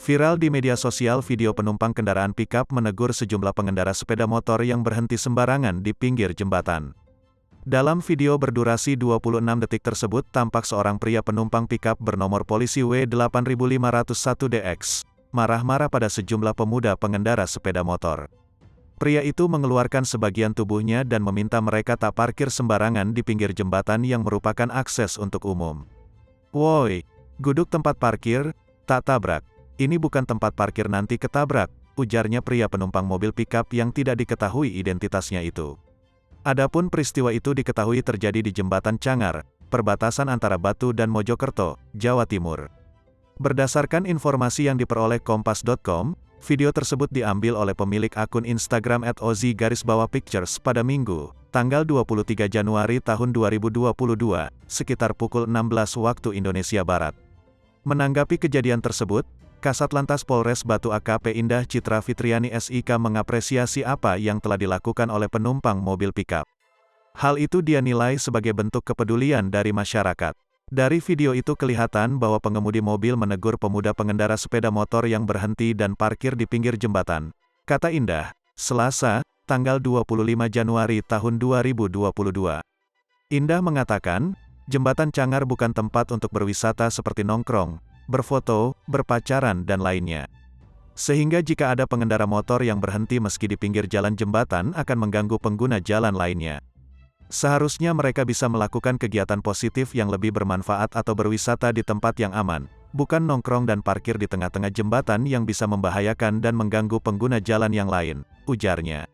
Viral di media sosial video penumpang kendaraan pikap menegur sejumlah pengendara sepeda motor yang berhenti sembarangan di pinggir jembatan. Dalam video berdurasi 26 detik tersebut tampak seorang pria penumpang pikap bernomor polisi W8501DX, marah-marah pada sejumlah pemuda pengendara sepeda motor. Pria itu mengeluarkan sebagian tubuhnya dan meminta mereka tak parkir sembarangan di pinggir jembatan yang merupakan akses untuk umum. "Woi, guduk tempat parkir, tak tabrak. Ini bukan tempat parkir nanti ketabrak," ujarnya pria penumpang mobil pikap yang tidak diketahui identitasnya itu. Adapun peristiwa itu diketahui terjadi di Jembatan Cangar, perbatasan antara Batu dan Mojokerto, Jawa Timur. Berdasarkan informasi yang diperoleh Kompas.com, video tersebut diambil oleh pemilik akun Instagram @ozi_pictures pada Minggu, tanggal 23 Januari tahun 2022, sekitar pukul 16 waktu Indonesia Barat. Menanggapi kejadian tersebut, Kasat Lantas Polres Batu AKP Indah Citra Fitriani SIK mengapresiasi apa yang telah dilakukan oleh penumpang mobil pikap. Hal itu dia nilai sebagai bentuk kepedulian dari masyarakat. Dari video itu kelihatan bahwa pengemudi mobil menegur pemuda pengendara sepeda motor yang berhenti dan parkir di pinggir jembatan. Kata Indah, Selasa, tanggal 25 Januari tahun 2022. Indah mengatakan, Jembatan Cangar bukan tempat untuk berwisata seperti nongkrong, berfoto, berpacaran dan lainnya. Sehingga jika ada pengendara motor yang berhenti meski di pinggir jalan jembatan akan mengganggu pengguna jalan lainnya. Seharusnya mereka bisa melakukan kegiatan positif yang lebih bermanfaat atau berwisata di tempat yang aman, bukan nongkrong dan parkir di tengah-tengah jembatan yang bisa membahayakan dan mengganggu pengguna jalan yang lain, ujarnya.